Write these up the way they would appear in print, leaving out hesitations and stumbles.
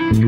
Mesdames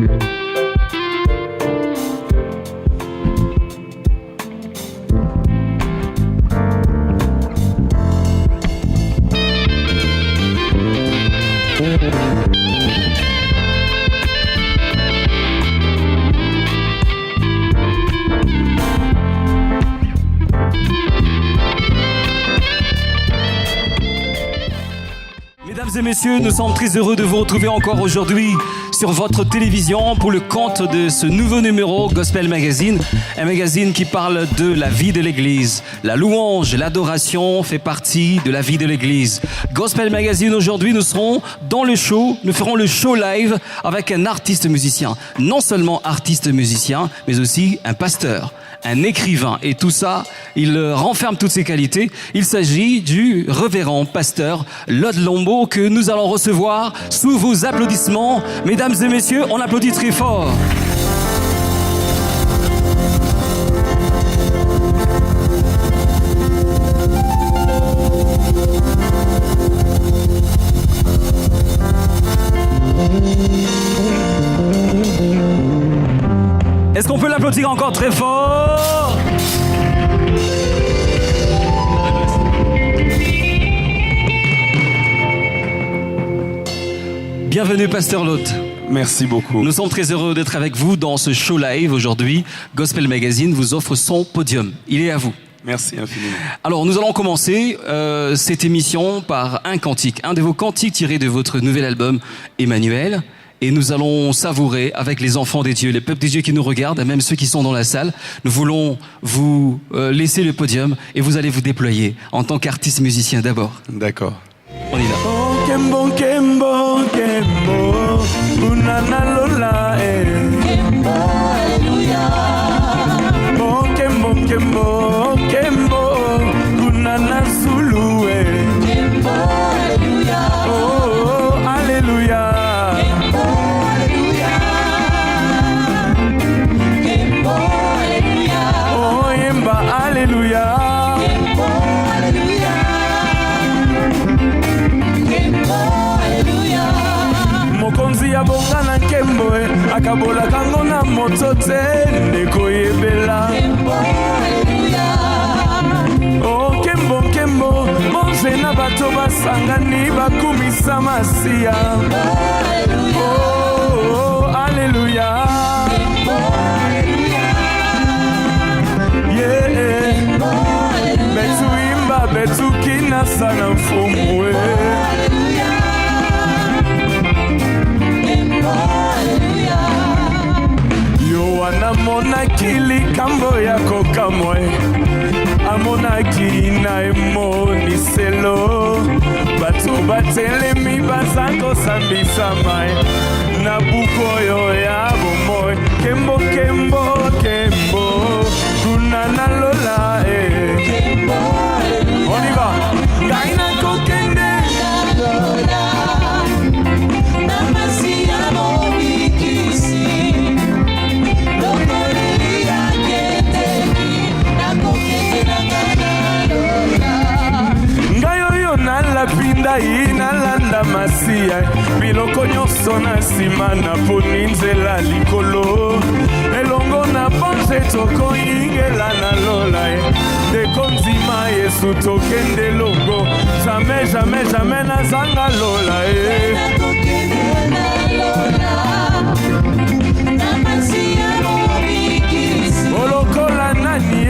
et messieurs, nous sommes très heureux de vous retrouver encore aujourd'hui sur votre télévision pour le compte de ce nouveau numéro Gospel Magazine, un magazine qui parle de la vie de l'Église. La louange, l'adoration fait partie de la vie de l'Église. Gospel Magazine, aujourd'hui, nous serons dans le show, nous ferons le show live avec un artiste musicien. Non seulement artiste musicien, mais aussi un pasteur, un écrivain. Et tout ça, il renferme toutes ses qualités. Il s'agit du révérend pasteur Lod Lombo que nous allons recevoir sous vos applaudissements. Mesdames et messieurs, on applaudit très fort. Est-ce qu'on peut l'applaudir encore très fort? Bienvenue, Pasteur Lod. Merci beaucoup. Nous sommes très heureux d'être avec vous dans ce show live aujourd'hui. Gospel Magazine vous offre son podium. Il est à vous. Merci infiniment. Alors, nous allons commencer cette émission par un cantique, un de vos cantiques tirés de votre nouvel album, Emmanuel. Et nous allons savourer avec les enfants des dieux, les peuples des dieux qui nous regardent, et même ceux qui sont dans la salle. Nous voulons vous laisser le podium et vous allez vous déployer en tant qu'artiste musicien d'abord. D'accord. On y va. Oh, Kembo, Kembo, Kembo, Unana Lola, Kembo, Alléluia. Oh, Kembo, Kembo, Kembo, Unana Zulu, Kembo, Alléluia. Oh, Alléluia. Kembo, Alléluia. Kembo, Alléluia. Oh, Yemba, Alléluia. Kembo, Alléluia. Kembo, Alléluia. Mokonzi ya bonga na Kembo, akabola kango na moto te, ndeko yebela. Kembo, Alléluia. Oh, Kembo, Kembo, Mose na bato basangani bakumisa masia. Oh, Alléluia. Yeah. Betu imba, betu kina sana mfumwe. Yohana mona kili kambo yako kamwe. Amonaki na emoni selo. Batu batelemi bazako sambisa mai. Na bukoyo ya bomoy. Kembo, Kembo, Kembo. Kunana Lola, Kembo, Alléluia. On y va. Gaina kokende. Pinda inalanda masia biloko nyonso na nsima na poni nzela likolo elongo na bonze tokoyingela na lola dekonzima yesu tokende longo jamais jamais jamais nazanga lola olokola nani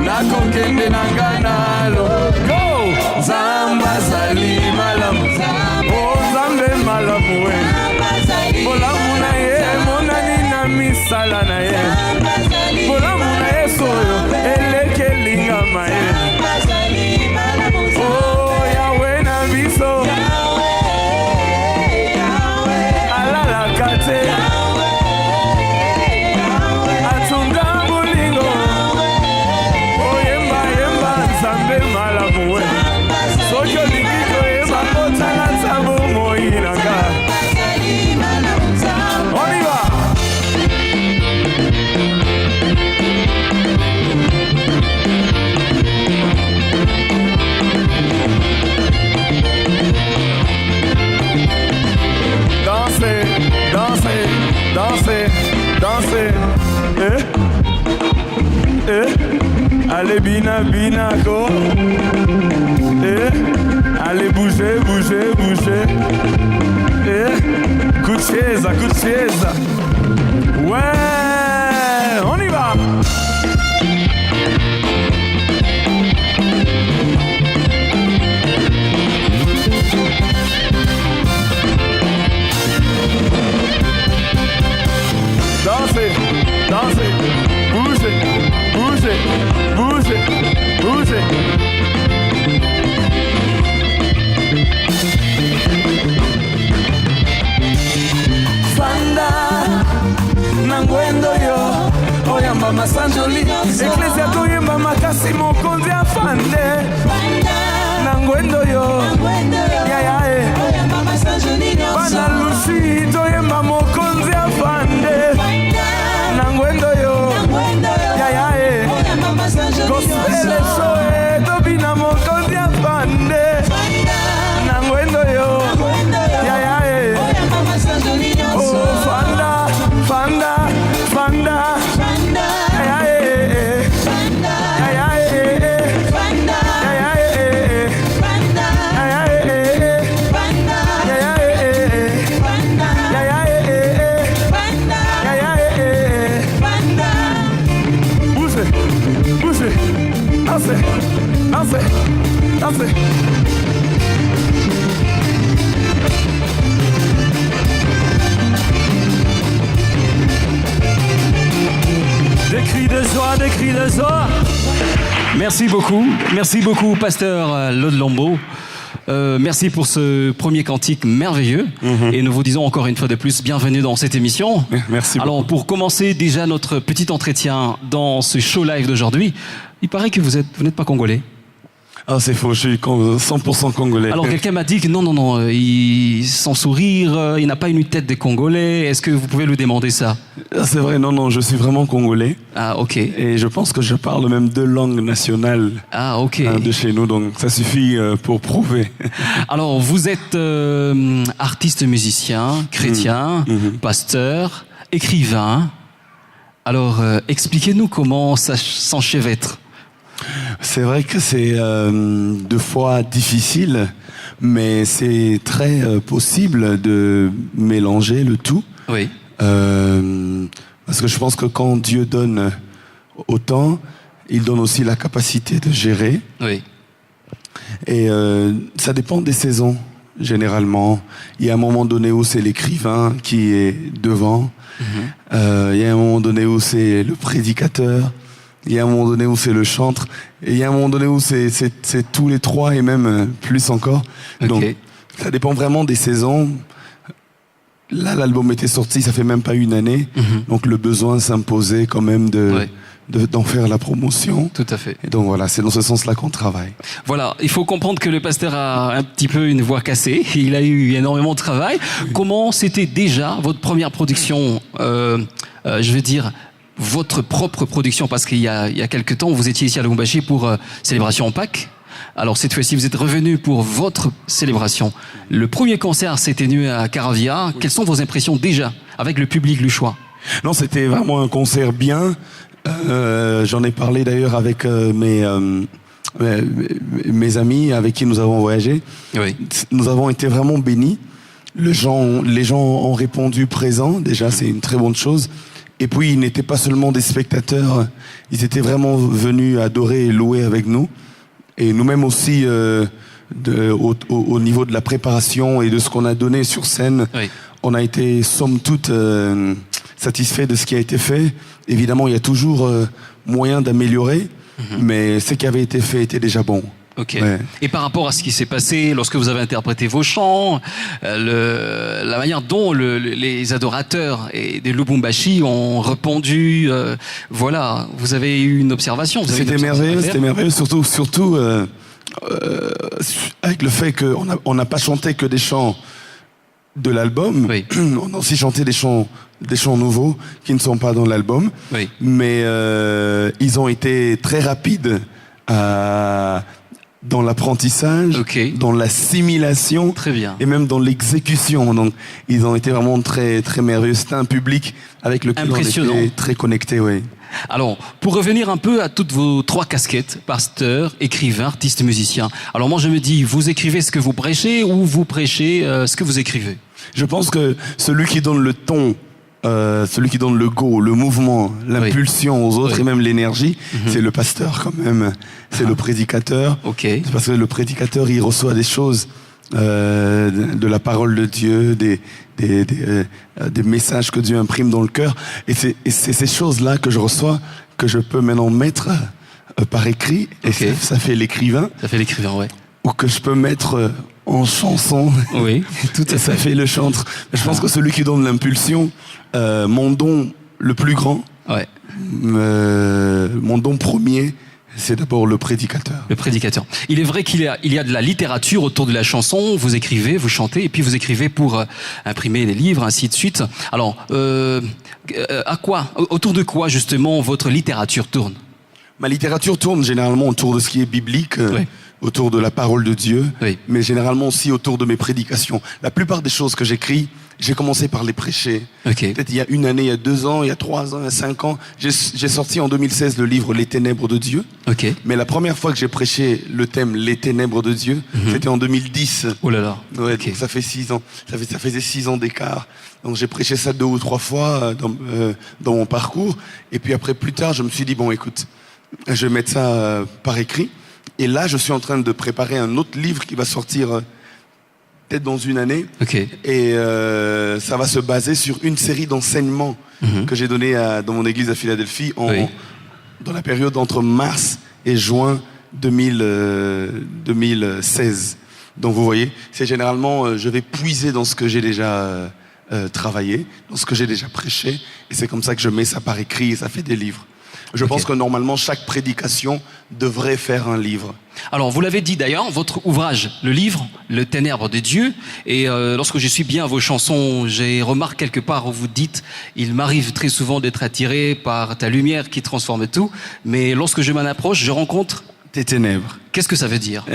nakokende nanganalo go zamba zali malamu o zambe malamu bolamu na ye monani na misala na ye bolamu na ye soyo elekelingama ye o yawe na Allez, bina, bina, go. Allez, bougez, bougez, bougez. Coup de chaise, coup de chaise. Ouais, on y va. Dansez, dansez, bougez, bougez, bougez, bougez. Fanda, nangwendo yo, oyamba masanjoli. Ecclesia toyemba makasi mokonzi afande. Nangwendo yo, ya ya Bana Lucy toyemba mokonzi afande. Nangwendo yo, ya ya Gospel show tobina mokonzi afande. Nangwendo yo, ya ya oh fanda, fanda, fanda. Ya ya Dansez, dansez. Des cris de joie, des cris de joie. Merci beaucoup, pasteur Lode Lambeau. Merci pour ce premier cantique merveilleux. Et nous vous disons encore une fois de plus, bienvenue dans cette émission. Merci beaucoup. Alors, pour commencer déjà notre petit entretien dans ce show live d'aujourd'hui, il paraît que vous n'êtes pas congolais. Ah, c'est faux, je suis 100% congolais. Alors, quelqu'un m'a dit que non, sans sourire, il n'a pas une tête de congolais. Est-ce que vous pouvez lui demander ça? Ah, c'est vrai, non, je suis vraiment congolais. Ah, ok. Et je pense que je parle même 2 langues nationales de chez nous, donc ça suffit pour prouver. Alors, vous êtes artiste musicien, chrétien, pasteur, écrivain. Alors, expliquez-nous comment ça s'enchevêtre. C'est vrai que c'est 2 fois difficile, mais c'est très possible de mélanger le tout. Oui. Parce que je pense que quand Dieu donne autant, il donne aussi la capacité de gérer. Oui. Et ça dépend des saisons, généralement. Il y a un moment donné où c'est l'écrivain qui est devant. Il y a un moment donné où c'est le prédicateur. Il y a un moment donné où c'est le chantre, et il y a un moment donné où c'est tous les 3 et même plus encore. Okay. Donc, ça dépend vraiment des saisons. Là, l'album était sorti, ça fait même pas 1 année, donc le besoin s'imposait quand même d'en faire la promotion. Tout à fait. Et donc voilà, c'est dans ce sens-là qu'on travaille. Voilà, il faut comprendre que le pasteur a un petit peu une voix cassée, il a eu énormément de travail. Oui. Comment c'était déjà votre première production, je veux dire, votre propre production, parce qu'il y a quelques temps, vous étiez ici à Lubumbashi pour Célébration Pâques. Alors cette fois-ci, vous êtes revenu pour votre célébration. Le premier concert s'est tenu à Caravia. Quelles sont vos impressions déjà avec le public luchois? Non, c'était vraiment un concert bien. J'en ai parlé d'ailleurs avec mes amis avec qui nous avons voyagé. Oui. Nous avons été vraiment bénis. Les gens ont répondu présents. Déjà, c'est une très bonne chose. Et puis, ils n'étaient pas seulement des spectateurs, ils étaient vraiment venus adorer et louer avec nous. Et nous-mêmes aussi, au niveau de la préparation et de ce qu'on a donné sur scène, oui. On a été, somme toute, satisfaits de ce qui a été fait. Évidemment, il y a toujours moyen d'améliorer, mais ce qui avait été fait était déjà bon. Ok. Ouais. Et par rapport à ce qui s'est passé lorsque vous avez interprété vos chants, la manière dont les adorateurs de Lubumbashi ont répondu, voilà, vous avez eu une observation. C'était merveilleux, surtout avec le fait qu'on n'a pas chanté que des chants de l'album. Oui. On a aussi chanté des chants nouveaux qui ne sont pas dans l'album, oui. Mais ils ont été très rapides dans l'apprentissage, dans l'assimilation, Très bien. et même dans l'exécution. Donc, ils ont été vraiment très, très merveilleux. C'était un public avec lequel on était très connecté, oui. Alors, pour revenir un peu à toutes vos 3 casquettes, pasteur, écrivain, artiste, musicien. Alors moi, je me dis, vous écrivez ce que vous prêchez ou vous prêchez ce que vous écrivez? Je pense que celui qui donne le ton, celui qui donne le go, le mouvement, l'impulsion aux autres et même l'énergie, c'est le pasteur quand même. C'est le prédicateur. Okay. C'est parce que le prédicateur, il reçoit des choses de la parole de Dieu, des messages que Dieu imprime dans le cœur. Et c'est ces choses-là que je reçois, que je peux maintenant mettre par écrit. Et ça fait l'écrivain. Ça fait l'écrivain, ouais. Ou que je peux mettre en chanson. Oui, tout à fait. Ça fait le chantre. Je pense que celui qui donne l'impulsion, mon don le plus grand, mon don premier, c'est d'abord le prédicateur. Le prédicateur. Il est vrai qu'il y a de la littérature autour de la chanson. Vous écrivez, vous chantez, et puis vous écrivez pour imprimer des livres, ainsi de suite. Alors, autour de quoi justement votre littérature tourne? Ma littérature tourne généralement autour de ce qui est biblique, autour de la parole de Dieu, mais généralement aussi autour de mes prédications. La plupart des choses que j'écris, j'ai commencé par les prêcher. Peut-être il y a 1 année, il y a 2 ans, il y a 3 ans, il y a 5 ans. J'ai sorti en 2016 le livre Les Ténèbres de Dieu. Mais la première fois que j'ai prêché le thème Les Ténèbres de Dieu, c'était en 2010. Oh là là. Ouais, donc ça fait 6 ans. Ça faisait 6 ans d'écart. Donc j'ai prêché ça 2 ou 3 fois dans mon parcours. Et puis après, plus tard, je me suis dit, bon, écoute, je vais mettre ça par écrit. Et là, je suis en train de préparer un autre livre qui va sortir peut-être dans 1 année. Et ça va se baser sur une série d'enseignements que j'ai donnés dans mon église à Philadelphie dans la période entre mars et juin 2016. Donc vous voyez, c'est généralement, je vais puiser dans ce que j'ai déjà travaillé, dans ce que j'ai déjà prêché. Et c'est comme ça que je mets ça par écrit et ça fait des livres. Je pense que normalement, chaque prédication devrait faire un livre. Alors, vous l'avez dit d'ailleurs, votre ouvrage, le livre, Le Ténèbres de Dieu, et lorsque je suis bien vos chansons, j'ai remarqué quelque part où vous dites « Il m'arrive très souvent d'être attiré par ta lumière qui transforme tout, mais lorsque je m'en approche, je rencontre tes ténèbres. » Qu'est-ce que ça veut dire?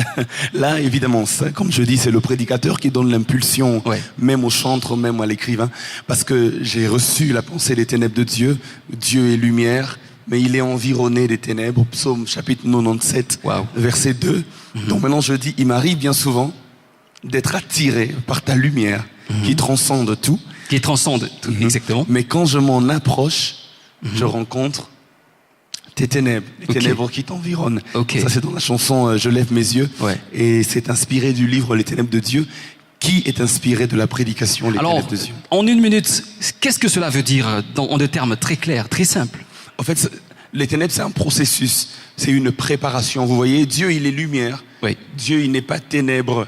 Là, évidemment, ça, comme je dis, c'est le prédicateur qui donne l'impulsion, même au chantre, même à l'écrivain, parce que j'ai reçu la pensée des ténèbres de Dieu. Dieu est lumière, mais il est environné des ténèbres. Psaume chapitre 97, verset 2. Donc maintenant je dis, il m'arrive bien souvent d'être attiré par ta lumière qui transcende tout. Qui transcende tout, exactement. Mais quand je m'en approche, je rencontre tes ténèbres, les ténèbres qui t'environnent. Ça c'est dans la chanson Je lève mes yeux. Et c'est inspiré du livre Les Ténèbres de Dieu, qui est inspiré de la prédication Les Ténèbres de Dieu. En 1 minute, qu'est-ce que cela veut dire en des termes très clairs, très simples? En fait, les ténèbres, c'est un processus, c'est une préparation. Vous voyez, Dieu, il est lumière. Dieu, il n'est pas ténèbres.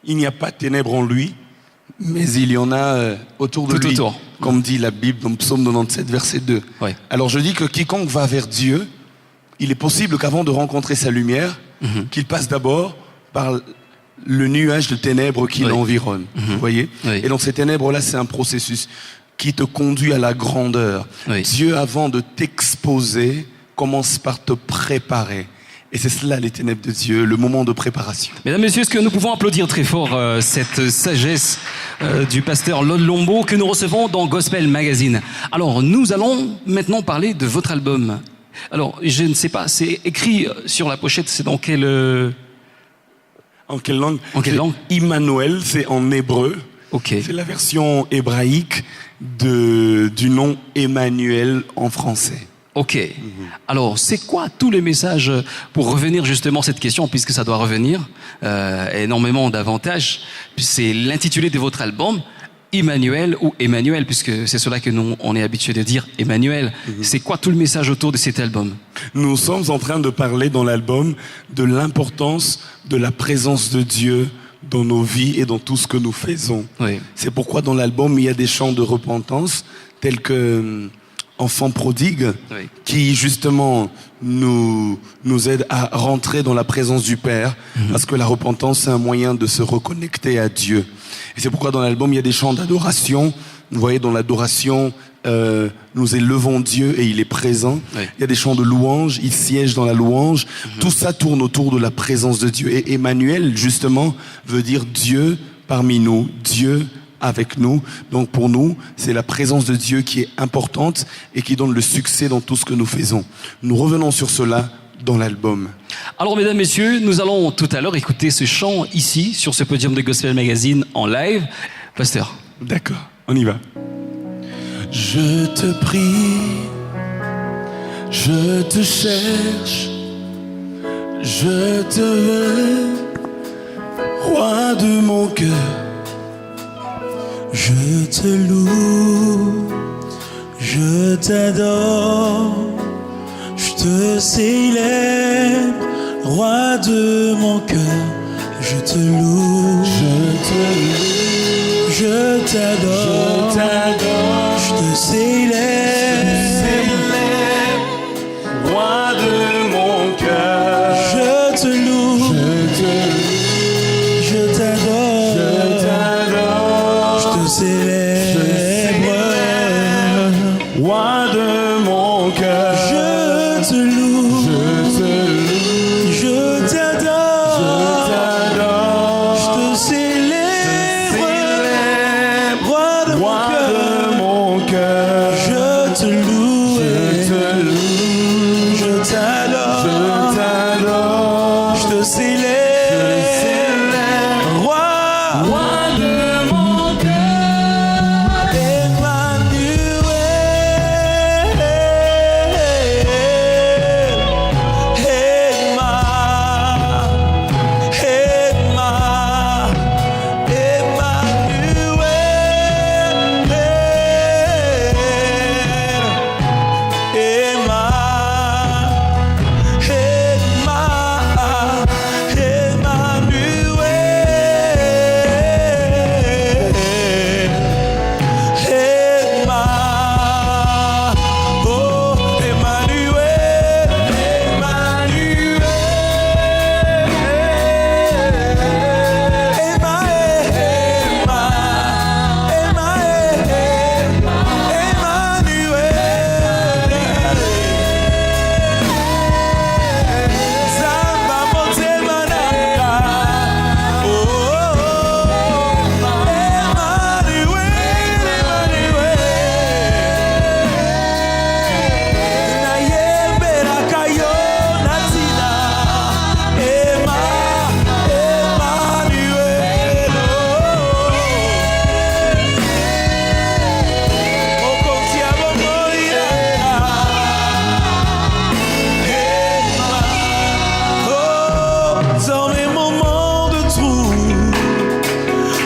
Il n'y a pas de ténèbres en lui, mais il y en a autour de lui. Comme dit la Bible dans Psaume 97, verset 2. Alors je dis que quiconque va vers Dieu, il est possible qu'avant de rencontrer sa lumière, qu'il passe d'abord par le nuage de ténèbres qui l'environne. Vous voyez? Et donc ces ténèbres-là, c'est un processus qui te conduit à la grandeur. Dieu, avant de t'exposer, commence par te préparer. Et c'est cela, les ténèbres de Dieu, le moment de préparation. Mesdames, Messieurs, est-ce que nous pouvons applaudir très fort cette sagesse du pasteur Lol Lombo que nous recevons dans Gospel Magazine. Alors, nous allons maintenant parler de votre album. Alors, je ne sais pas, c'est écrit sur la pochette, c'est dans quelle... En quelle langue? En quelle langue? Immanuel, c'est en hébreu. C'est la version hébraïque du nom Emmanuel en français. Alors, c'est quoi tous les messages, pour revenir justement à cette question, puisque ça doit revenir énormément davantage, c'est l'intitulé de votre album, Emmanuel ou Emmanuel, puisque c'est cela que nous, on est habitué de dire, Emmanuel. C'est quoi tout le message autour de cet album? Nous sommes en train de parler dans l'album de l'importance de la présence de Dieu dans nos vies et dans tout ce que nous faisons. C'est pourquoi dans l'album, il y a des chants de repentance, tels que Enfant prodigue, qui justement nous aide à rentrer dans la présence du Père, parce que la repentance, c'est un moyen de se reconnecter à Dieu. Et c'est pourquoi dans l'album, il y a des chants d'adoration, Vous voyez, dans l'adoration, nous élevons Dieu et il est présent. Oui. Il y a des chants de louange, il siège dans la louange. Tout ça tourne autour de la présence de Dieu. Et Emmanuel, justement, veut dire Dieu parmi nous, Dieu avec nous. Donc pour nous, c'est la présence de Dieu qui est importante et qui donne le succès dans tout ce que nous faisons. Nous revenons sur cela dans l'album. Alors, mesdames, messieurs, nous allons tout à l'heure écouter ce chant ici, sur ce podium de Gospel Magazine en live. Pasteur. D'accord, on y va. Je te prie, je te cherche, je te veux, roi de mon cœur. Je te loue, je t'adore, je te célèbre, roi de mon cœur. Je te loue, je t'adore, je te célèbre, Roi de mon cœur, je te loue, je t'adore, je te célèbre, roi de mon cœur, je te loue, je t'adore, je te célèbre, roi de mon cœur, je te loue, je t'adore, je te célèbre, roi de mon cœur, Dans les moments de trou,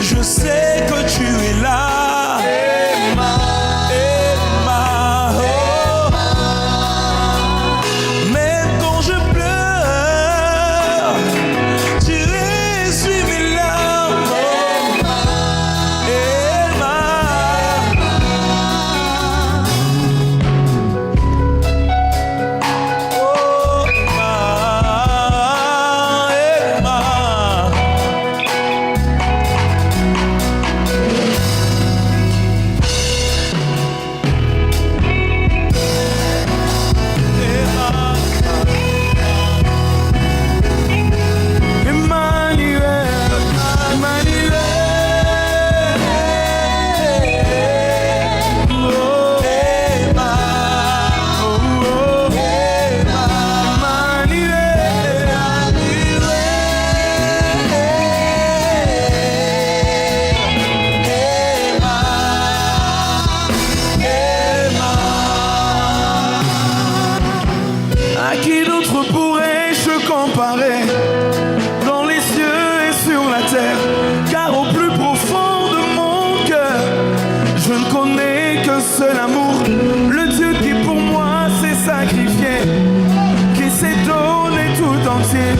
je sais que tu es là. Emma, oh. Même quand je pleure, tu essuies mes larmes. Emma, oh, à qui d'autre pourrais-je comparer dans les cieux et sur la terre? Car au plus profond de mon cœur, je ne connais qu'un seul amour, le Dieu qui pour moi s'est sacrifié, qui s'est donné tout entier,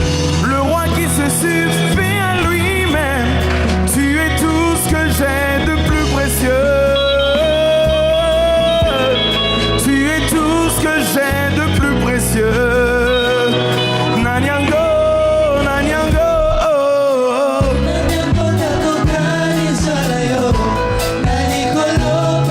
le roi qui se suffit à lui-même. Tu es tout ce que j'ai de plus précieux. Tu es tout ce que j'ai de plus précieux. Nanyango, Nanyango, oh. Nanyango, Nanyango, Nanyango, Nanyango,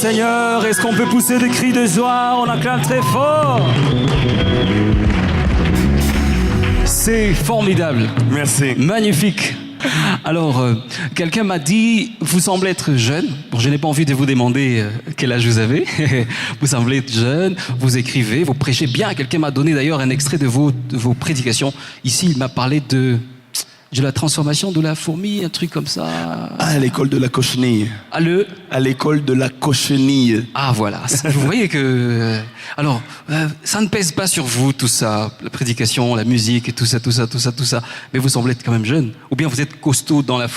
Seigneur. Est-ce qu'on peut pousser des cris de joie? On acclame très fort. C'est formidable. Merci. Magnifique. Alors, quelqu'un m'a dit, vous semblez être jeune. Bon, je n'ai pas envie de vous demander quel âge vous avez. Vous semblez être jeune, vous écrivez, vous prêchez bien. Quelqu'un m'a donné d'ailleurs un extrait de vos prédications. Ici, il m'a parlé de la transformation de la fourmi, un truc comme ça. Ah, à l'école de la cochenille. À l'école de la cochenille. Ah, voilà. Vous voyez que... Alors, ça ne pèse pas sur vous, tout ça. La prédication, la musique, et tout ça. Mais vous semblez être quand même jeune. Ou bien vous êtes costaud dans la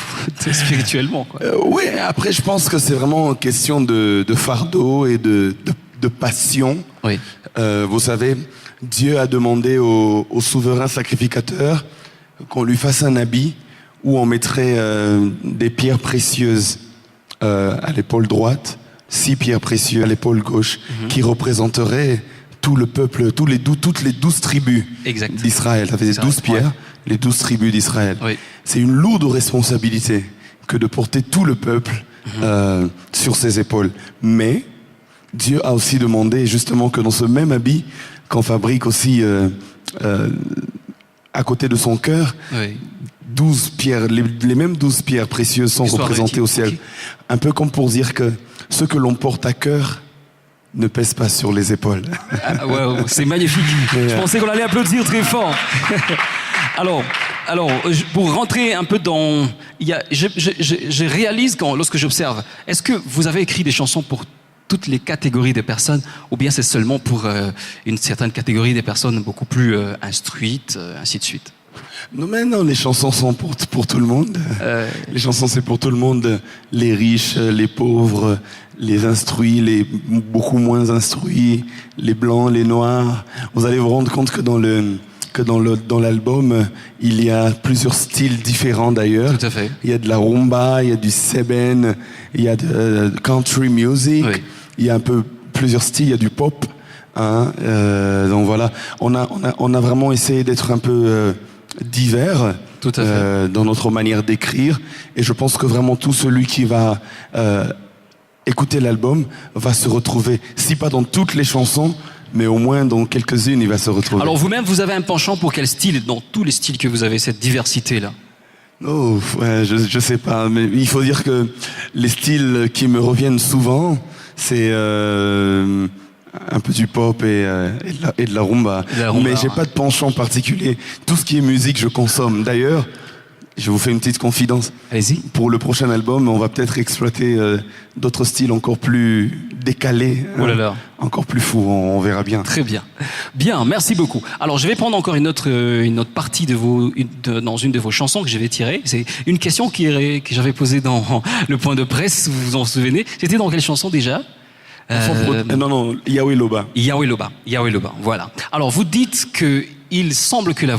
spirituellement, quoi. Oui, après, je pense que c'est vraiment question de fardeau et de passion. Oui. Vous savez, Dieu a demandé au souverain sacrificateur qu'on lui fasse un habit où on mettrait des pierres précieuses à l'épaule droite, 6 pierres précieuses à l'épaule gauche, qui représenteraient tout le peuple, toutes les 12 tribus d'Israël. Ça faisait 12 pierres, les 12 tribus d'Israël. Oui. C'est une lourde responsabilité que de porter tout le peuple sur ses épaules. Mais Dieu a aussi demandé justement que dans ce même habit, qu'on fabrique aussi à côté de son cœur, 12 pierres, les mêmes 12 pierres précieuses sont représentées au ciel. Okay. Un peu comme pour dire que ce que l'on porte à cœur ne pèse pas sur les épaules. Ah, wow, c'est magnifique. Je pensais qu'on allait applaudir très fort. Alors, pour rentrer un peu dans... Je réalise lorsque j'observe, est-ce que vous avez écrit des chansons pour toutes les catégories de personnes, ou bien c'est seulement pour une certaine catégorie de personnes beaucoup plus instruites, ainsi de suite? Non, mais non, les chansons sont pour tout le monde. Les chansons, c'est pour tout le monde. Les riches, les pauvres, les instruits, les beaucoup moins instruits, les blancs, les noirs. Vous allez vous rendre compte que dans l'album, il y a plusieurs styles différents d'ailleurs. Tout à fait. Il y a de la rumba, il y a du seben, il y a de country music, il y a un peu plusieurs styles, il y a du pop. Hein, donc voilà, on a vraiment essayé d'être un peu divers dans notre manière d'écrire, et je pense que vraiment tout celui qui va écouter l'album va se retrouver, si pas dans toutes les chansons, mais au moins dans quelques-unes, il va se retrouver. Alors vous-même, vous avez un penchant pour quel style, dans tous les styles que vous avez, cette diversité-là? Oh, ouais, je sais pas, mais il faut dire que les styles qui me reviennent souvent, c'est un peu du pop et de la rumba. Mais j'ai pas de penchant particulier. Tout ce qui est musique, je consomme. D'ailleurs, je vous fais une petite confidence. Allez-y. Pour le prochain album, on va peut-être exploiter d'autres styles encore plus décalés, oh là là. Encore plus fous. On verra bien. Très bien. Bien, merci beaucoup. Alors, je vais prendre encore une autre partie dans une de vos chansons que je vais tirer. C'est une question que j'avais posée dans le point de presse, vous vous en souvenez. C'était dans quelle chanson déjà? Non, Yahweh Loba. Yahweh Loba, voilà. Alors, vous dites que il semble que la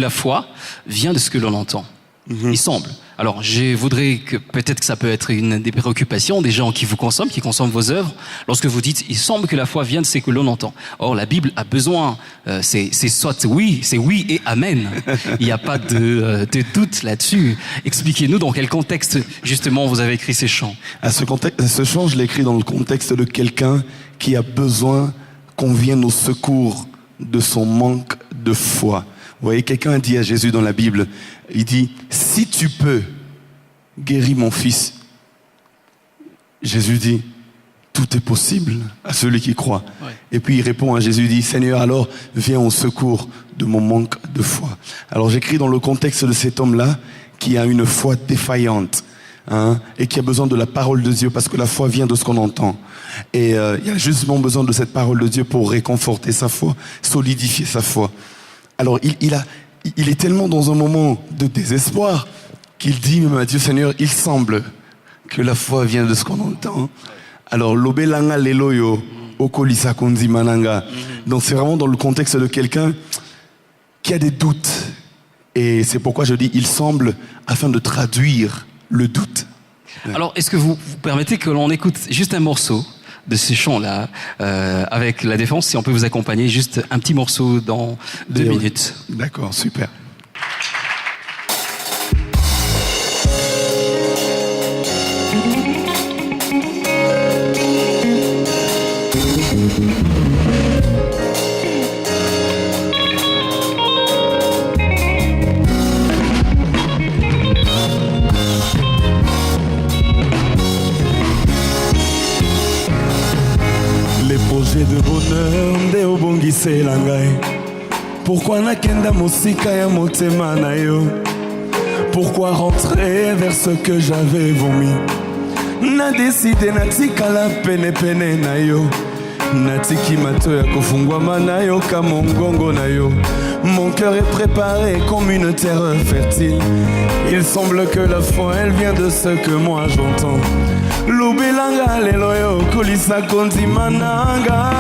foi vient de ce que l'on entend. Il semble. Alors, je voudrais que peut-être que ça peut être une des préoccupations des gens qui consomment vos œuvres, lorsque vous dites il semble que la foi vient de ce que l'on entend. Or, la Bible a besoin, c'est oui et amen. Il n'y a pas de doute là-dessus. Expliquez-nous dans quel contexte justement vous avez écrit ces chants. Ce chant, je l'ai écrit dans le contexte de quelqu'un qui a besoin qu'on vienne au secours de son manque de foi. Vous voyez, quelqu'un a dit à Jésus dans la Bible, il dit, si tu peux, guéris mon fils. Jésus dit, tout est possible à celui qui croit. Ouais. Et puis il répond à Jésus, dit, Seigneur, alors viens au secours de mon manque de foi. Alors j'écris dans le contexte de cet homme-là qui a une foi défaillante. Et qui a besoin de la parole de Dieu, parce que la foi vient de ce qu'on entend. Et il a justement besoin de cette parole de Dieu pour réconforter sa foi, solidifier sa foi. Alors il est tellement dans un moment de désespoir qu'il dit même à Dieu, Seigneur, il semble que la foi vient de ce qu'on entend. Alors l'obelanga leloyo okolisa konzi mananga. Donc c'est vraiment dans le contexte de quelqu'un qui a des doutes. Et c'est pourquoi je dis il semble, afin de traduire le doute. Alors, est-ce que vous permettez que l'on écoute juste un morceau de ce chant-là, avec la Défense, si on peut vous accompagner, juste un petit morceau dans 2 minutes. D'accord, super. okosela ngai. Pourquoi nakenda mosika ya motema na yo? Pourquoi rentrer vers ce que j'avais vomi? Na décidé natikala pene pene na yo. Natiki mato ya kofungwama na yo ka mongongo na yo. Mon cœur est préparé comme une terre fertile. Il semble que la foi elle vient de ce que moi j'entends. Lubelanga lelo yo kolisa konzima nanga.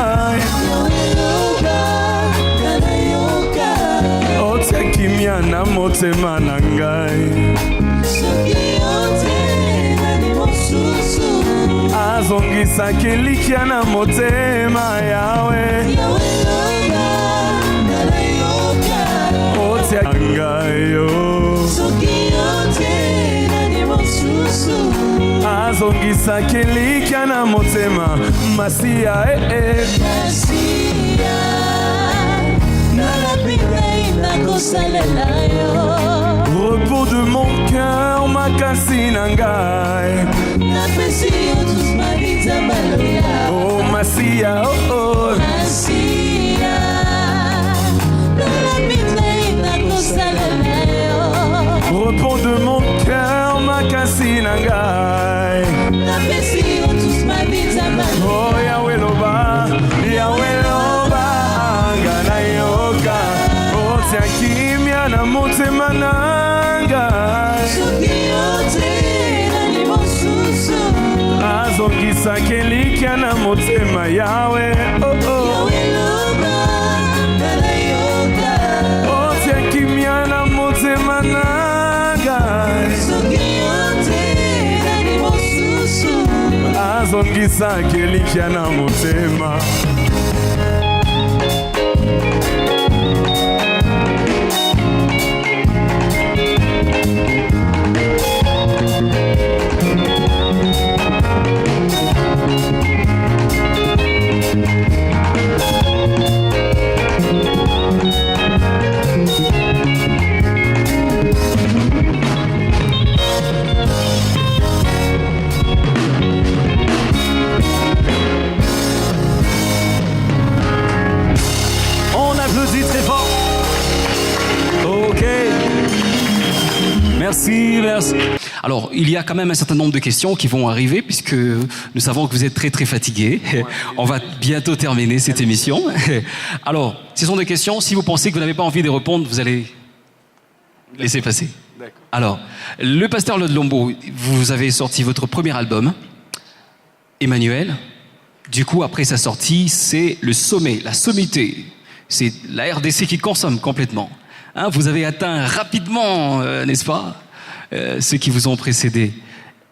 Otia kimia na motema na ngai. Azongisa kelikia na motema yawe. Otia ngai azongisa kelikia na motema Masia Masia repos de mon cœur makasi na ngai. Oh Masia oh oh repos de mon cœur makasi na ngai. Oh Yahweh loba ngana yoka. Oh tiakimia na motema na ngai. Azongisa kelikia na motema Yahweh oh oh. Oh tiakimia na motema na ngai. Azongisa kelikia na motema. Merci, merci. Alors, il y a quand même un certain nombre de questions qui vont arriver puisque nous savons que vous êtes très très fatigués. On va bientôt terminer cette émission. Alors, ce sont des questions. Si vous pensez que vous n'avez pas envie de répondre, vous allez laisser passer. Alors, le pasteur Lodlombo, vous avez sorti votre premier album, Emmanuel. Du coup, après sa sortie, c'est le sommet, la sommité. C'est la RDC qui consomme complètement. Hein, vous avez atteint rapidement, n'est-ce pas, ceux qui vous ont précédés.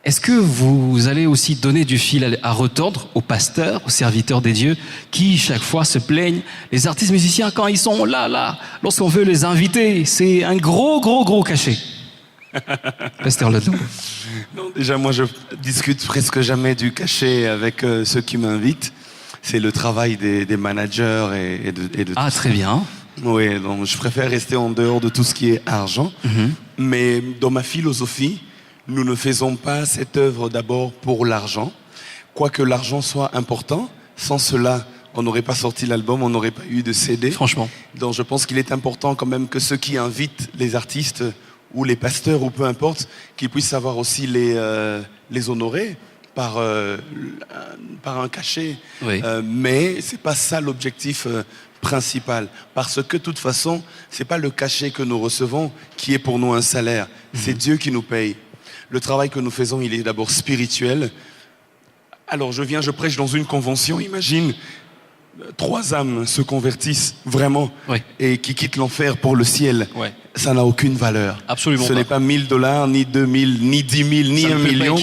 Est-ce que vous allez aussi donner du fil à retordre aux pasteurs, aux serviteurs des dieux, qui chaque fois se plaignent? Les artistes musiciens, quand ils sont là, lorsqu'on veut les inviter, c'est un gros cachet. Pasteur Lodlombo. Non, déjà, moi, je discute presque jamais du cachet avec ceux qui m'invitent. C'est le travail des managers et de Ah, très bien. Oui, donc je préfère rester en dehors de tout ce qui est argent. Mais dans ma philosophie, nous ne faisons pas cette œuvre d'abord pour l'argent. Quoique l'argent soit important, sans cela, on n'aurait pas sorti l'album, on n'aurait pas eu de CD. Franchement. Donc je pense qu'il est important quand même que ceux qui invitent les artistes ou les pasteurs ou peu importe, qu'ils puissent savoir aussi les honorer par un cachet. Oui. Mais c'est pas ça l'objectif principal, parce que de toute façon, c'est pas le cachet que nous recevons qui est pour nous un salaire, c'est Dieu qui nous paye. Le travail que nous faisons, il est d'abord spirituel. Alors je prêche dans une convention, imagine, 3 âmes se convertissent vraiment et qui quittent l'enfer pour le ciel. Ça n'a aucune valeur. Absolument. Ce n'est pas $1000, ni 2000, ni 10 000, ni 1 million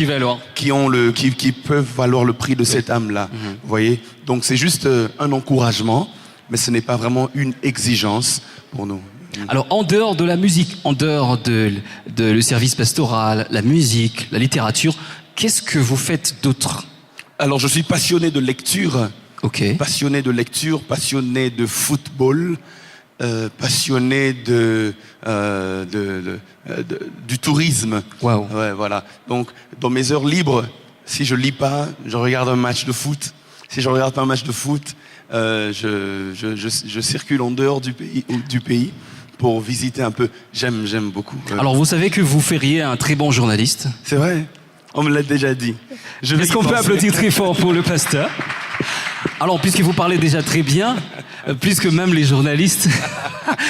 qui peuvent valoir le prix de cette âme-là. Vous voyez? Donc c'est juste un encouragement, mais ce n'est pas vraiment une exigence pour nous. Alors, en dehors de la musique, en dehors de le service pastoral, la musique, la littérature, qu'est-ce que vous faites d'autre? Alors, je suis passionné de lecture. Ok. Passionné de lecture, passionné de football, passionné du tourisme. Waouh. Ouais, voilà. Donc, dans mes heures libres, si je lis pas, je regarde un match de foot. Si je regarde pas un match de foot, je circule en dehors du pays pour visiter un peu. J'aime beaucoup. Alors vous savez que vous feriez un très bon journaliste. C'est vrai, on me l'a déjà dit. Est-ce qu'on peut applaudir très fort pour le pasteur? Alors, puisque vous parlez déjà très bien, puisque même les journalistes,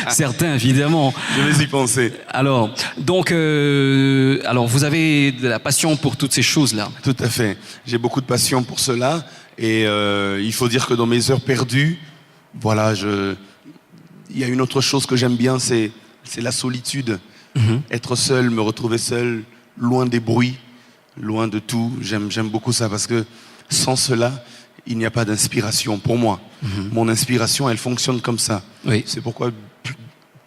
certains évidemment. Je vais y penser. Alors, donc, alors vous avez de la passion pour toutes ces choses-là. Tout à fait. J'ai beaucoup de passion pour cela. Et il faut dire que dans mes heures perdues, voilà, il y a une autre chose que j'aime bien, c'est la solitude. Être seul, me retrouver seul, loin des bruits, loin de tout. J'aime beaucoup ça parce que sans cela, il n'y a pas d'inspiration pour moi. Mon inspiration, elle fonctionne comme ça. Oui. C'est pourquoi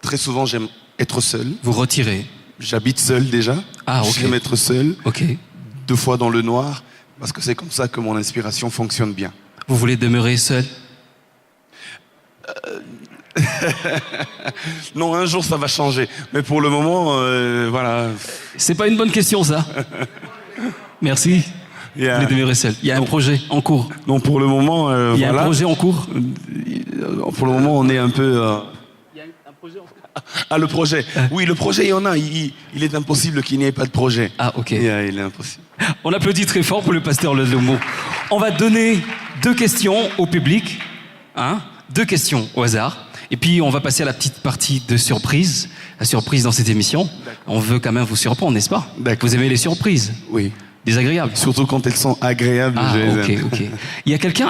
très souvent j'aime être seul. Vous retirez. J'habite seul déjà. Ah, ok. J'aime être seul. Ok. 2 fois dans le noir, parce que c'est comme ça que mon inspiration fonctionne bien. Vous voulez demeurer seul? Non, un jour ça va changer. Mais pour le moment, voilà. C'est pas une bonne question, ça. Merci. Vous voulez demeurer seul. Il y a un projet en cours. Non, pour le moment, Il y a voilà. un projet en cours. Pour le moment, on est un peu. Il y a un projet en cours. Ah, le projet. Oui, le projet, il y en a. Il est impossible qu'il n'y ait pas de projet. Ah, ok. Il est impossible. On applaudit très fort pour le pasteur Lelomo. On va donner 2 questions au public. 2 questions au hasard. Et puis, on va passer à la petite partie de surprise. La surprise dans cette émission. On veut quand même vous surprendre, n'est-ce pas? D'accord. Vous aimez les surprises? Oui. Désagréables? Surtout quand elles sont agréables. Ah, je les aime. ok.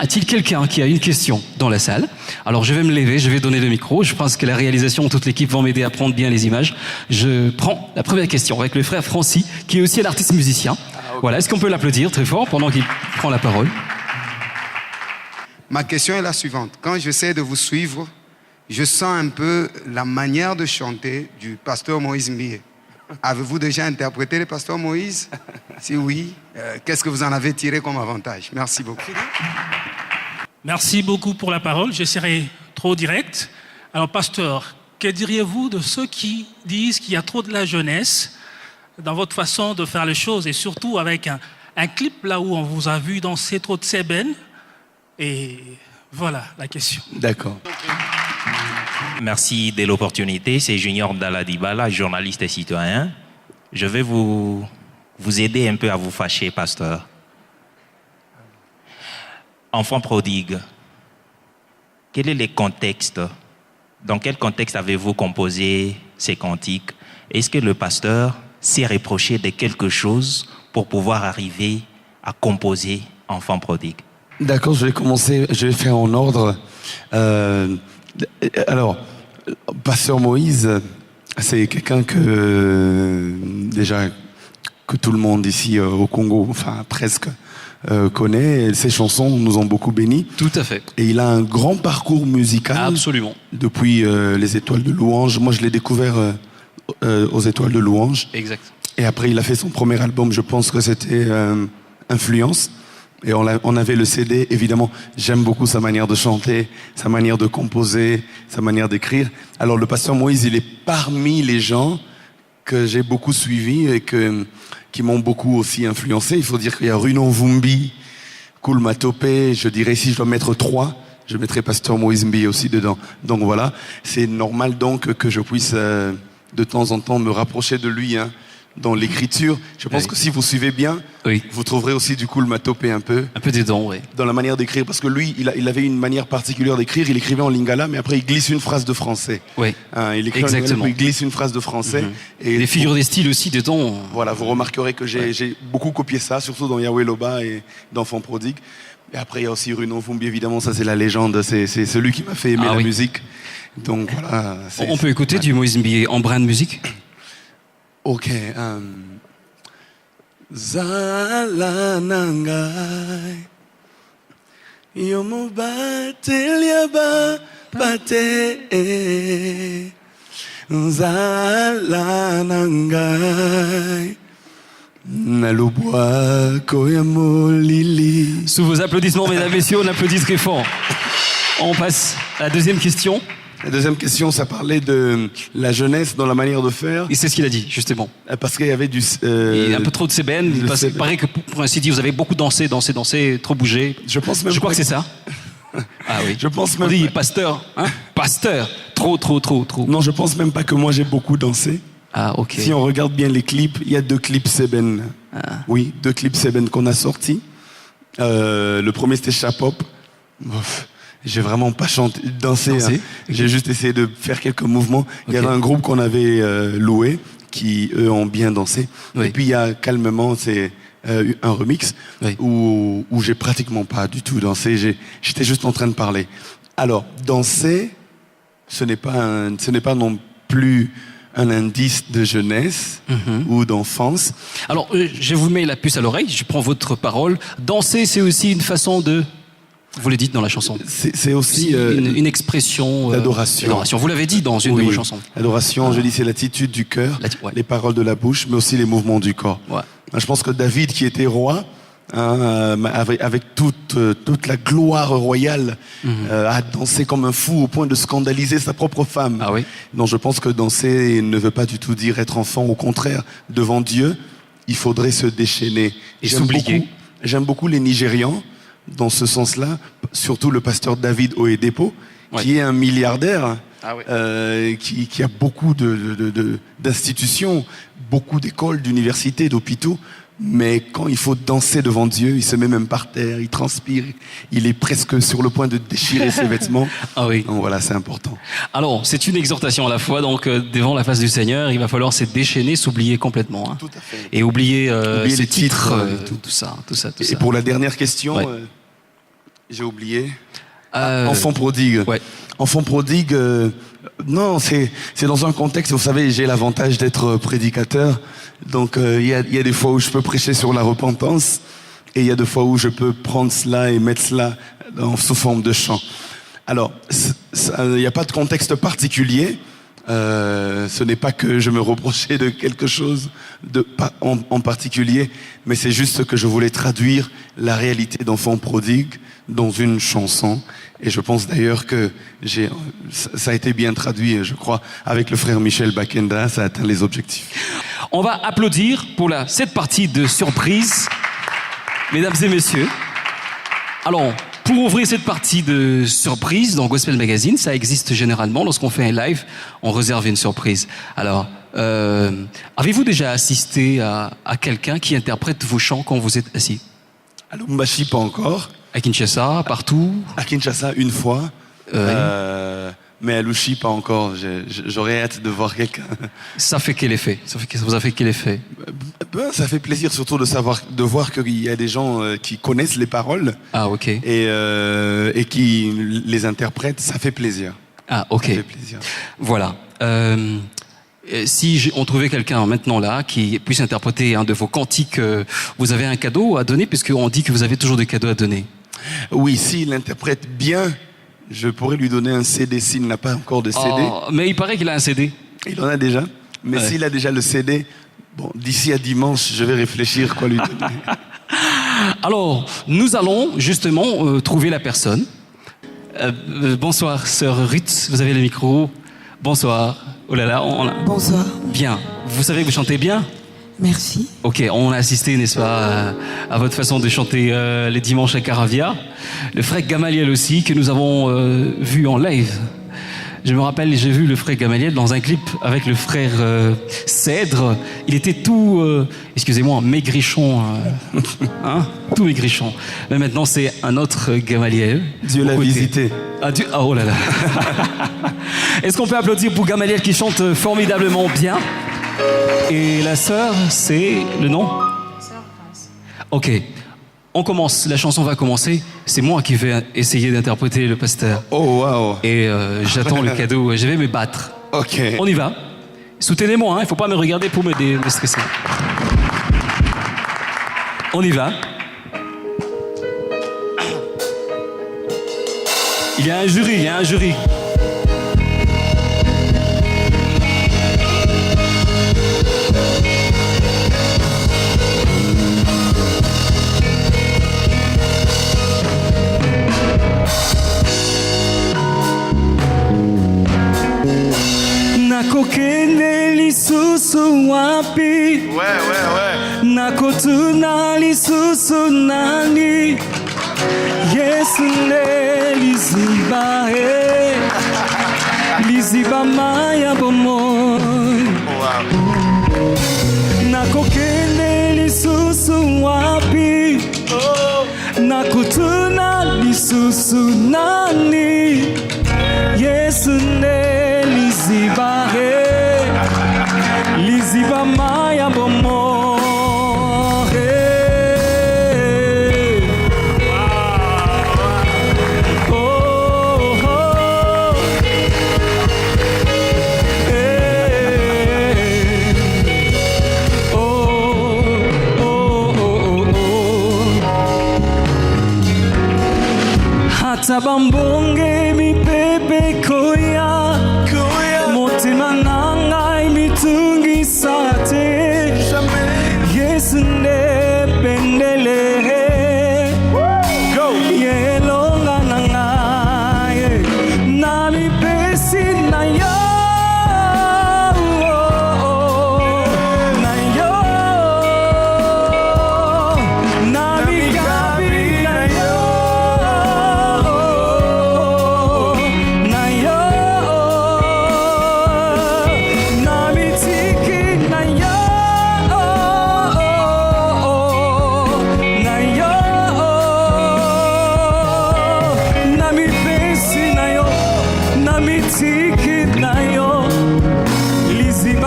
Est-il quelqu'un qui a une question dans la salle? Alors, je vais me lever, je vais donner le micro. Je pense que la réalisation, toute l'équipe vont m'aider à prendre bien les images. Je prends la première question avec le frère Francis, qui est aussi un artiste musicien. Okay. Voilà, est-ce qu'on peut l'applaudir très fort pendant qu'il prend la parole? Ma question est la suivante. Quand j'essaie de vous suivre, je sens un peu la manière de chanter du pasteur Moïse Mbie. Avez-vous déjà interprété le pasteur Moïse? Si oui, qu'est-ce que vous en avez tiré comme avantage? Merci beaucoup. Merci beaucoup pour la parole. Je serai trop direct. Alors, pasteur, que diriez-vous de ceux qui disent qu'il y a trop de la jeunesse dans votre façon de faire les choses et surtout avec un clip là où on vous a vu danser trop de sébène? Et voilà la question. D'accord. Merci de l'opportunité. C'est Junior Daladibala, journaliste et citoyen. Je vais vous aider un peu à vous fâcher, pasteur. Enfant prodigue, quel est le contexte? Dans quel contexte avez-vous composé ces cantiques? Est-ce que le pasteur s'est reproché de quelque chose pour pouvoir arriver à composer Enfant prodigue? D'accord, je vais faire en ordre. Alors, pasteur Moïse, c'est quelqu'un déjà que tout le monde ici au Congo, enfin presque, connaît. Ses chansons nous ont beaucoup bénis. Tout à fait. Et il a un grand parcours musical. Absolument. Depuis les Étoiles de Louange. Moi, je l'ai découvert aux Étoiles de Louange. Exact. Et après, il a fait son premier album, je pense que c'était Influence. Et on avait le CD, évidemment, j'aime beaucoup sa manière de chanter, sa manière de composer, sa manière d'écrire. Alors le pasteur Moïse, il est parmi les gens que j'ai beaucoup suivis et qui m'ont beaucoup aussi influencé. Il faut dire qu'il y a Runo Vumbi, Koul Matopé, je dirais si je dois mettre 3, je mettrai pasteur Moïse Mbie aussi dedans. Donc voilà, c'est normal donc que je puisse de temps en temps me rapprocher de lui, dans l'écriture. Je pense que si vous suivez bien, vous trouverez aussi du coup le matopé un peu. Un peu dedans, oui. Dans la manière d'écrire. Parce que lui, il avait une manière particulière d'écrire. Il écrivait en lingala, mais après il glisse une phrase de français. Oui. Il écrit exactement. En lingala, puis il glisse une phrase de français. Et les figures des styles aussi dedans. Voilà, vous remarquerez que j'ai beaucoup copié ça, surtout dans Yahweh Loba et d'Enfant Prodigue. Et après, il y a aussi Runo Vumbi, évidemment, ça c'est la légende. C'est celui qui m'a fait aimer la musique. Donc voilà. On peut écouter du Moïse Mbie en brin de musique? Ok. Zala nangai yomo bateliaba bate Zala nangai nalobwa koyamo lili. Sous vos applaudissements, mesdames et messieurs, on applaudit très fort. On passe à la deuxième question. La deuxième question, ça parlait de la jeunesse dans la manière de faire. Et c'est ce qu'il a dit, justement. Parce qu'il y avait du... Il y a un peu trop de sébène. Il paraît que, pour ainsi dire, vous avez beaucoup dansé, trop bougé. Je pense même Je crois que c'est ça. Ah oui. Je pense On même dit pas- pasteur, hein? Pasteur. Trop. Non, je pense même pas que moi j'ai beaucoup dansé. Ah, ok. Si on regarde bien les clips, il y a 2 clips Seben. Oui, 2 clips Seben qu'on a sortis. Le premier c'était Chapop. Bof, j'ai vraiment pas dansé. Dansé, Hein. J'ai juste essayé de faire quelques mouvements. Il y Ok. avait un groupe qu'on avait loué qui eux ont bien dansé. Oui. Et puis il y a Calmement, c'est un remix Oui. où j'ai pratiquement pas du tout dansé. J'étais juste en train de parler. Alors danser, ce n'est pas non plus un indice de jeunesse ou d'enfance. Alors, je vous mets la puce à l'oreille, je prends votre parole. Danser, c'est aussi une façon de... Vous le dites dans la chanson. C'est aussi Une expression... d'adoration. Vous l'avez dit dans une de vos chansons. L'adoration, je dis, c'est l'attitude du cœur, Ouais. les paroles de la bouche, mais aussi les mouvements du corps. Ouais. Je pense que David, qui était roi, hein, avec toute la gloire royale, a dansé comme un fou au point de scandaliser sa propre femme. Ah oui. Donc je pense que danser ne veut pas du tout dire être enfant. Au contraire, devant Dieu, il faudrait se déchaîner. Et s'oublier. J'aime beaucoup les Nigérians dans ce sens-là, surtout le pasteur David Oyedepo, Ouais. qui est un milliardaire, Ah ouais. qui a beaucoup d'institutions, beaucoup d'écoles, d'universités, d'hôpitaux. Mais quand il faut danser devant Dieu, il se met même par terre, il transpire, il est presque sur le point de déchirer ses vêtements. Ah oui. Donc voilà, c'est important. Alors, c'est une exhortation à la fois, donc devant la face du Seigneur, il va falloir se déchaîner, s'oublier complètement. Hein. Tout à fait. Et oublier, Oublier ses les titres, tout ça. Et pour la dernière question, Ouais. j'ai oublié. Euh, Enfant prodigue. Ouais. Enfant prodigue, non, c'est dans un contexte, vous savez, j'ai l'avantage d'être prédicateur. Donc il y a des fois où je peux prêcher sur la repentance et il y a des fois où je peux prendre cela et mettre cela sous forme de chant. Alors, il n'y a pas de contexte particulier. Ce n'est pas que je me reprochais de quelque chose en particulier, mais c'est juste que je voulais traduire la réalité d'enfant prodigue dans une chanson. Et je pense d'ailleurs que ça a été bien traduit, je crois, avec le frère Michel Bakenda, ça a atteint les objectifs. On va applaudir pour cette partie de surprise, mesdames et messieurs. Alors, pour ouvrir cette partie de surprise dans Gospel Magazine, ça existe généralement. Lorsqu'on fait un live, on réserve une surprise. Alors, avez-vous déjà assisté à quelqu'un qui interprète vos chants quand vous êtes assis? À Lubumbashi, pas encore. À Kinshasa, partout? À Kinshasa, une fois. Mais à Lushi, pas encore. J'aurais hâte de voir quelqu'un. Ça fait quel effet? Ça vous a fait quel effet? Ça fait plaisir surtout de voir qu'il y a des gens qui connaissent les paroles Ah, ok. et qui les interprètent. Ça fait plaisir. Ah, ok. Ça fait plaisir. Voilà. Si on trouvait quelqu'un maintenant là qui puisse interpréter un de vos cantiques, vous avez un cadeau à donner, puisqu'on dit que vous avez toujours des cadeaux à donner. Oui, s'il interprète bien, je pourrais lui donner un CD s'il n'a pas encore de CD. Oh, mais il paraît qu'il a un CD. Il en a déjà. Mais Ouais. s'il a déjà le CD, bon, d'ici à dimanche, je vais réfléchir quoi lui donner. Alors, nous allons justement trouver la personne. Bonsoir, sœur Ruth, vous avez le micro. Bonsoir. Oh là là, Bonsoir. bien. Vous savez que vous chantez bien? Merci. Ok, on a assisté, n'est-ce pas, à votre façon de chanter les dimanches à Caravia. Le frère Gamaliel aussi, que nous avons vu en live. Je me rappelle, j'ai vu le frère Gamaliel dans un clip avec le frère Cèdre. Il était tout, excusez-moi, maigrichon. Hein, tout maigrichon. Mais maintenant, c'est un autre Gamaliel. Dieu Aux l'a côtés. visité. Ah, oh là là. Est-ce qu'on peut applaudir pour Gamaliel qui chante formidablement bien? Et la sœur, c'est le nom? Sœur Grace. Ok. On commence, la chanson va commencer. C'est moi qui vais essayer d'interpréter le pasteur. Oh, waouh. Et j'attends le cadeau. Je vais me battre. Ok. On y va. Soutenez-moi, hein. Il ne faut pas me regarder pour me stresser. On y va. Il y a un jury. Nakokende lisusu wapi? Ouais. Nakotuna lisusu nani? Yesu nde liziba liziba maya bomoi nakokende lisusu wapi nakutuna lisusu nani Yesu nde liziba liziba maya bomoi Sabambonge mi pepe koya Motima nangai mitungi sate Yesu ne pendele Yelonga nangai Nami pesi na yo Na yo Nami gabi na yo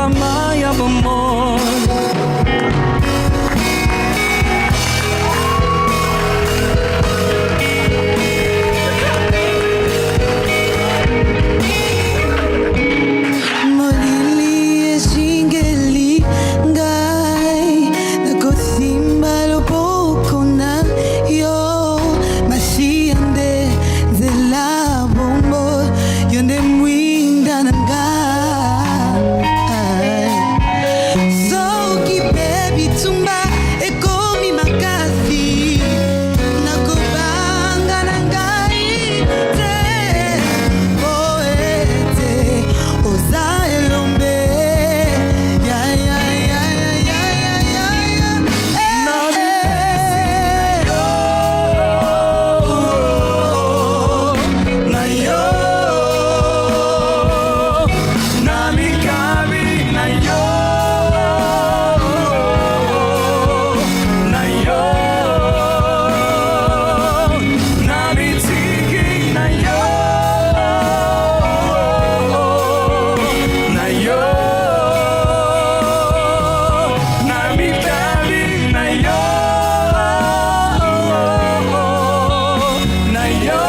Maya bomoi Molili esingeli ngai nakosimba loboko na yo masiande nzela bombo yo nde mwinda na ngai soki mpe bitumba ekomi makasi nakobanga na ngai te po ete oza elombe ya ya ya ya ya ya ya na yo nami gabi na yo na yo nami tiki na yo na yo nami gabi na yo na yo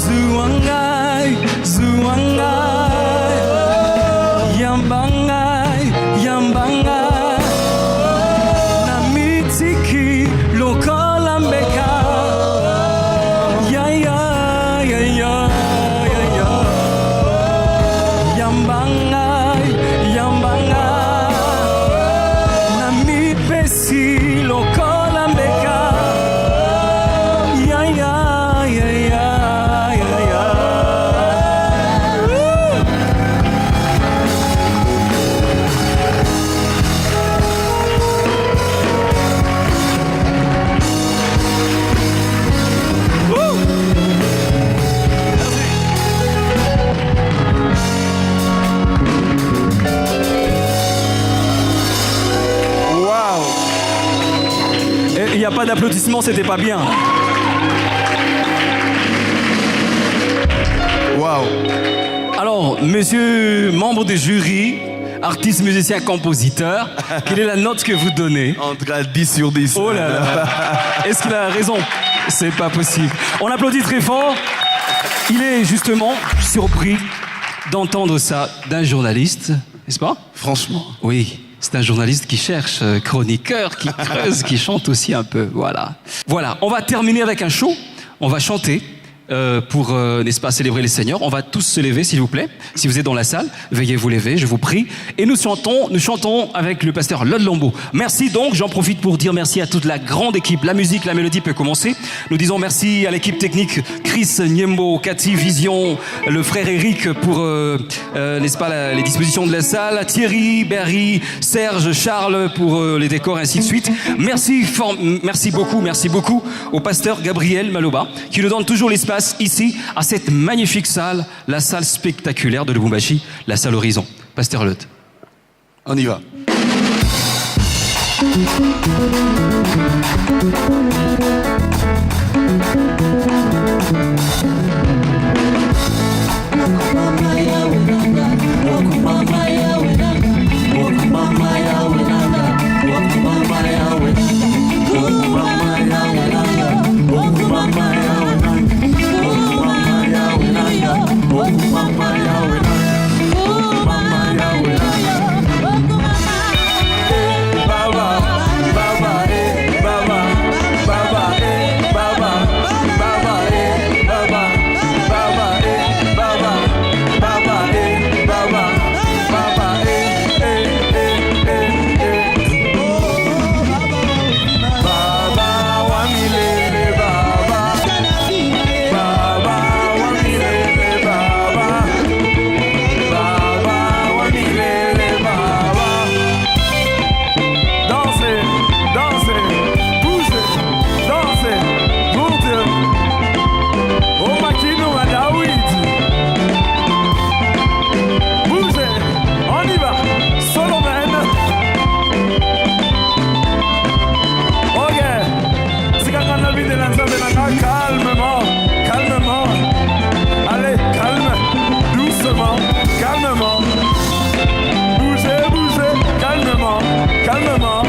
Zuangai, Zuangai, Yambangai, Yambangai, Namitiki, Lokolambeka, ya ya ya ya ya ya, Yambangai, Yambangai, Namipesi, Lokolambeka, ya ya ya ya. Waouh! Il n'y a pas d'applaudissements, c'était pas bien. Waouh! Alors, monsieur membre du jury, artiste, musicien, compositeur, quelle est la note que vous donnez? En tout cas, 10 sur 10. Oh là là! Est-ce qu'il a raison? C'est pas possible. On applaudit très fort. Il est justement surpris d'entendre ça d'un journaliste, n'est-ce pas? Franchement. Oui, c'est un journaliste qui cherche, chroniqueur, qui creuse, qui chante aussi un peu. Voilà. Voilà, on va terminer avec un show. On va chanter. pour, n'est-ce pas, célébrer les Seigneurs. On va tous se lever, s'il vous plaît. Si vous êtes dans la salle, veuillez vous lever, je vous prie. Et nous chantons avec le pasteur Lod Lambeau. Merci donc, j'en profite pour dire merci à toute la grande équipe. La musique, la mélodie peut commencer. Nous disons merci à l'équipe technique, Chris Niembo, Cathy Vision, le frère Eric pour, n'est-ce pas, les dispositions de la salle, Thierry, Berry, Serge, Charles pour les décors, ainsi de suite. Merci beaucoup au pasteur Gabriel Maloba, qui nous donne toujours l'espace ici, à cette magnifique salle, la salle spectaculaire de Lubumbashi, la salle Horizon. Pasteur Lod. On y va. Calmement, calmement. Allez, calme, doucement, calmement. Bougez, bougez, calmement, calmement.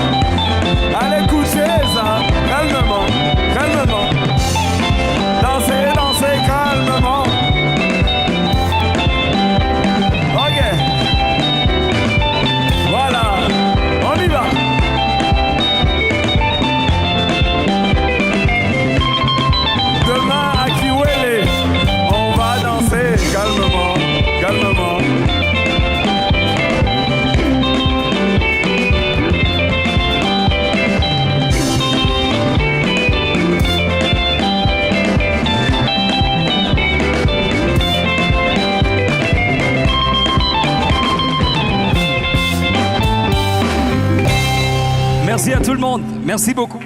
Allez, couchez ça, calmement, calmement. Dansez, dansez, calmement. Ok. Voilà, on y va. Demain à Kiwele, on va danser calmement, calmement. Merci à tout le monde. Merci beaucoup.